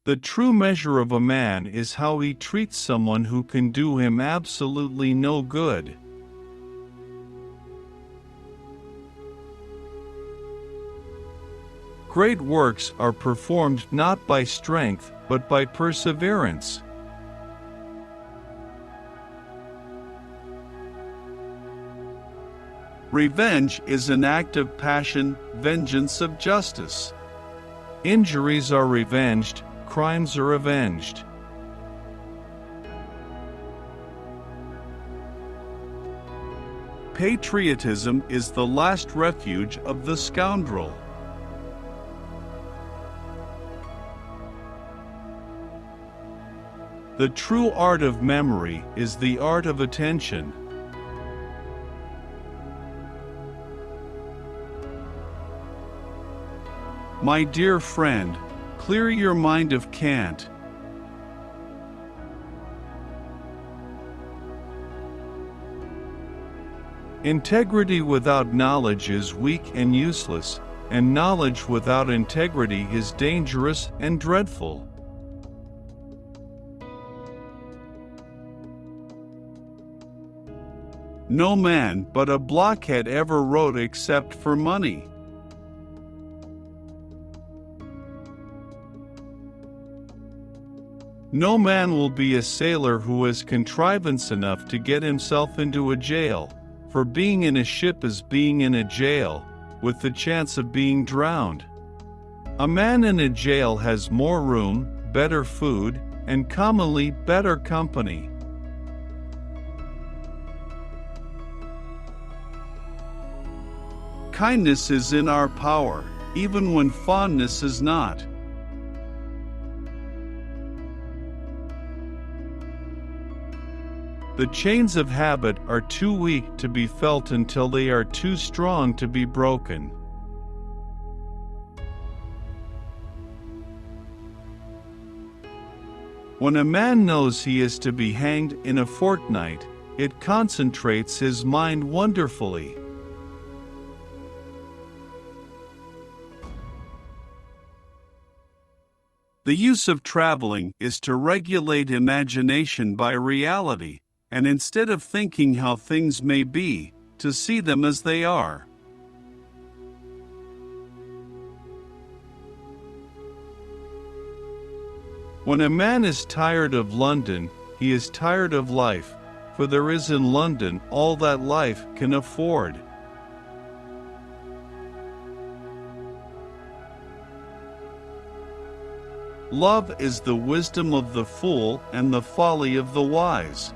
The true measure of a man is how he treats someone who can do him absolutely no good. Great works are performed not by strength, but by perseverance. Revenge is an act of passion, vengeance of justice. Injuries are revenged, crimes are avenged. Patriotism is the last refuge of the scoundrel. The true art of memory is the art of attention. My dear friend, clear your mind of cant. Integrity without knowledge is weak and useless, and knowledge without integrity is dangerous and dreadful. No man but a blockhead ever wrote except for money. No man will be a sailor who has contrivance enough to get himself into a jail, for being in a ship is being in a jail, with the chance of being drowned. A man in a jail has more room, better food, and commonly better company. Kindness is in our power, even when fondness is not. The chains of habit are too weak to be felt until they are too strong to be broken. When a man knows he is to be hanged in a fortnight, it concentrates his mind wonderfully. The use of traveling is to regulate imagination by reality, and instead of thinking how things may be, to see them as they are. When a man is tired of London, he is tired of life, for there is in London all that life can afford. Love is the wisdom of the fool and the folly of the wise.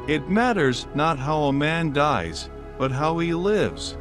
It matters not how a man dies, but how he lives.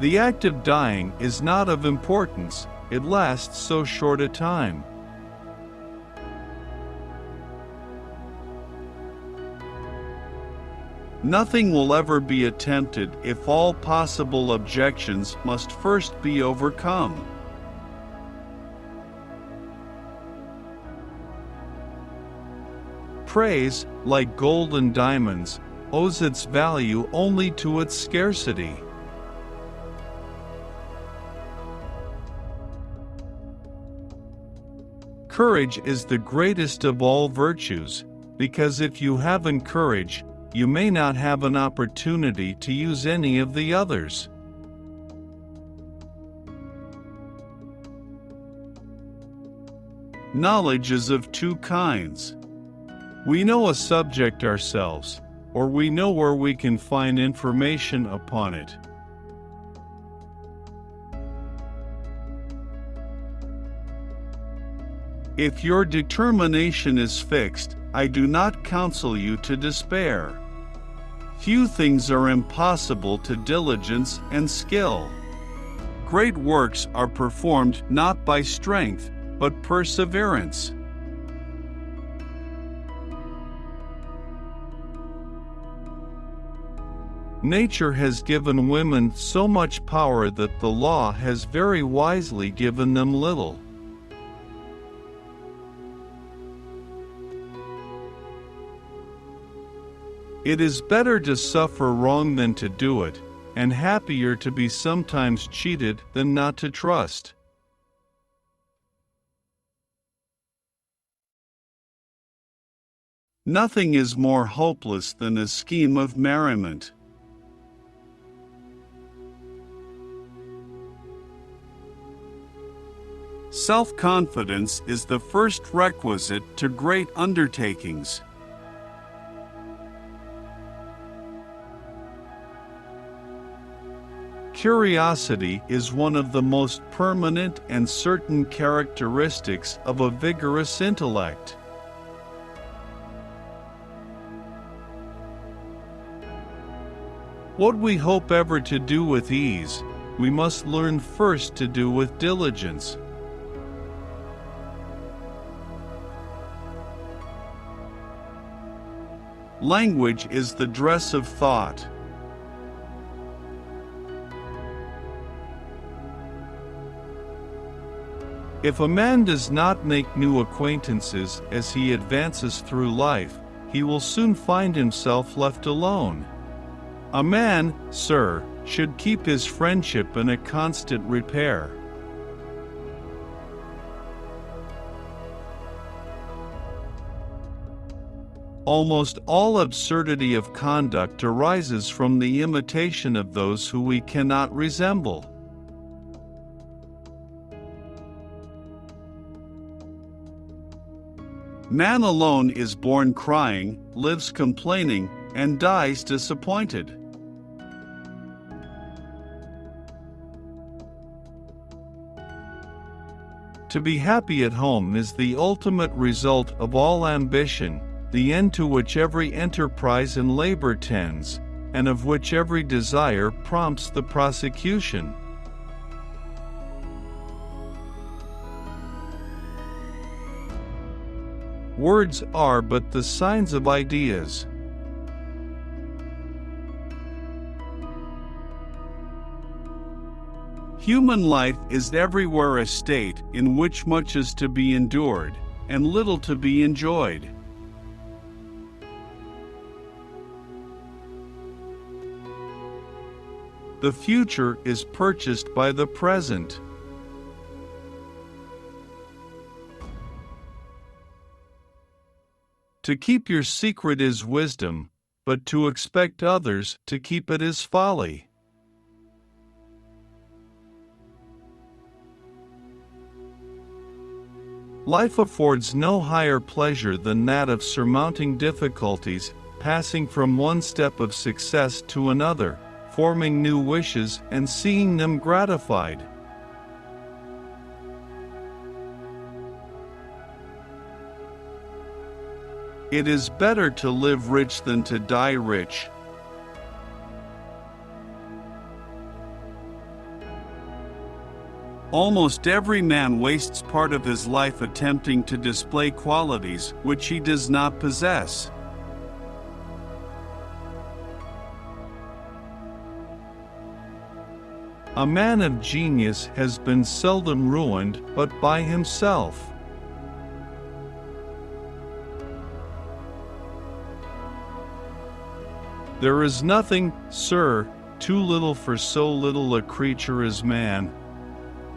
The act of dying is not of importance, it lasts so short a time. Nothing will ever be attempted if all possible objections must first be overcome. Praise, like gold and diamonds, owes its value only to its scarcity. Courage is the greatest of all virtues, because if you haven't courage, you may not have an opportunity to use any of the others. Knowledge is of two kinds. We know a subject ourselves, or we know where we can find information upon it. If your determination is fixed, I do not counsel you to despair. Few things are impossible to diligence and skill. Great works are performed not by strength, but perseverance. Nature has given women so much power that the law has very wisely given them little. It is better to suffer wrong than to do it, and happier to be sometimes cheated than not to trust. Nothing is more hopeless than a scheme of merriment. Self-confidence is the first requisite to great undertakings. Curiosity is one of the most permanent and certain characteristics of a vigorous intellect. What we hope ever to do with ease, we must learn first to do with diligence. Language is the dress of thought. If a man does not make new acquaintances as he advances through life, he will soon find himself left alone. A man, sir, should keep his friendship in a constant repair. Almost all absurdity of conduct arises from the imitation of those who we cannot resemble. Man alone is born crying, lives complaining, and dies disappointed. To be happy at home is the ultimate result of all ambition, the end to which every enterprise and labor tends, and of which every desire prompts the prosecution. Words are but the signs of ideas. Human life is everywhere a state in which much is to be endured, and little to be enjoyed. The future is purchased by the present. To keep your secret is wisdom, but to expect others to keep it is folly. Life affords no higher pleasure than that of surmounting difficulties, passing from one step of success to another, forming new wishes and seeing them gratified. It is better to live rich than to die rich. Almost every man wastes part of his life attempting to display qualities which he does not possess. A man of genius has been seldom ruined but by himself. There is nothing, sir, too little for so little a creature as man.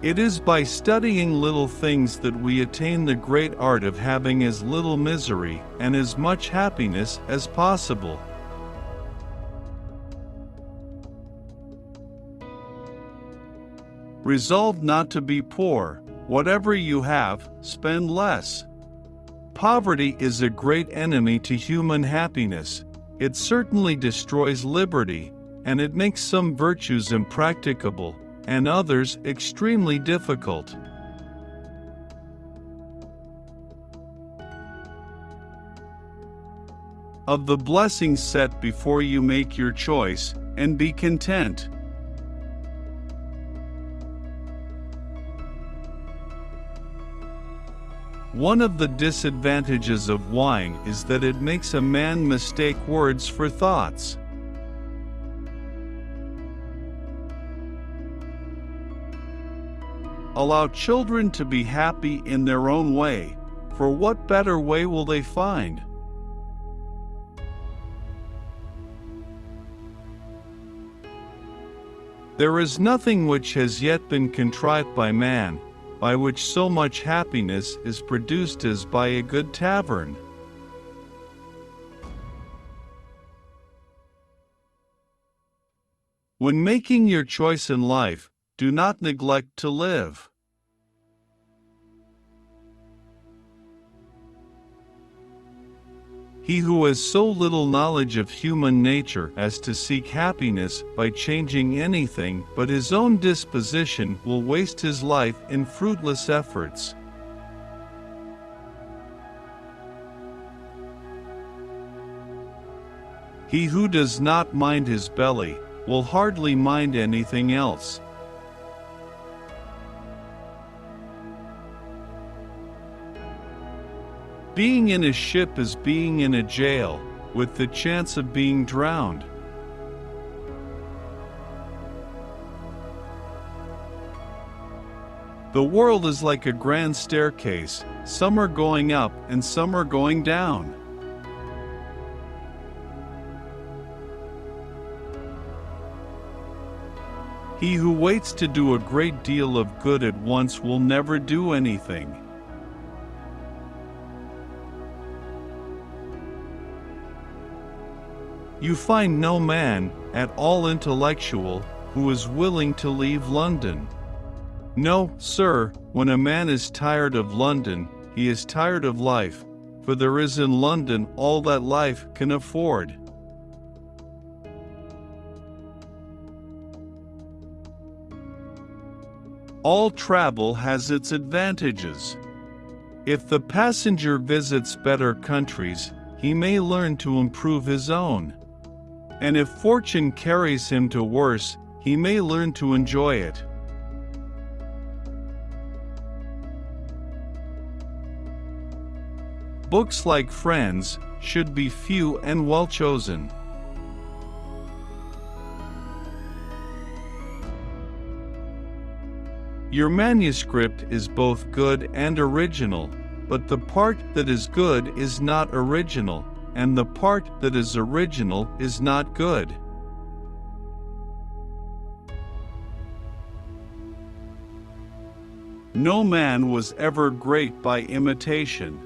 It is by studying little things that we attain the great art of having as little misery and as much happiness as possible. Resolve not to be poor. Whatever you have, spend less. Poverty is a great enemy to human happiness. It certainly destroys liberty, and it makes some virtues impracticable, and others extremely difficult. Of the blessings set before you, make your choice, and be content. One of the disadvantages of wine is that it makes a man mistake words for thoughts. Allow children to be happy in their own way, for what better way will they find? There is nothing which has yet been contrived by man, by which so much happiness is produced as by a good tavern. When making your choice in life, do not neglect to live. He who has so little knowledge of human nature as to seek happiness by changing anything but his own disposition will waste his life in fruitless efforts. He who does not mind his belly will hardly mind anything else. Being in a ship is being in a jail, with the chance of being drowned. The world is like a grand staircase, some are going up and some are going down. He who waits to do a great deal of good at once will never do anything. You find no man, at all intellectual, who is willing to leave London. No, sir, when a man is tired of London, he is tired of life, for there is in London all that life can afford. All travel has its advantages. If the passenger visits better countries, he may learn to improve his own. And if fortune carries him to worse, he may learn to enjoy it. Books like friends should be few and well chosen. Your manuscript is both good and original, but the part that is good is not original, and the part that is original is not good. No man was ever great by imitation.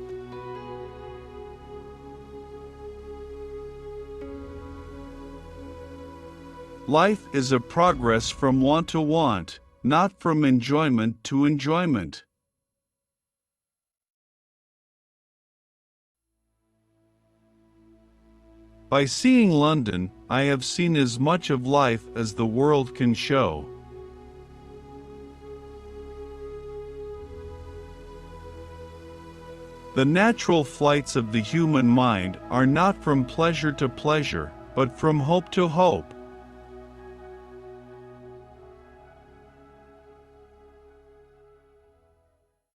Life is a progress from want to want, not from enjoyment to enjoyment. By seeing London, I have seen as much of life as the world can show. The natural flights of the human mind are not from pleasure to pleasure, but from hope to hope.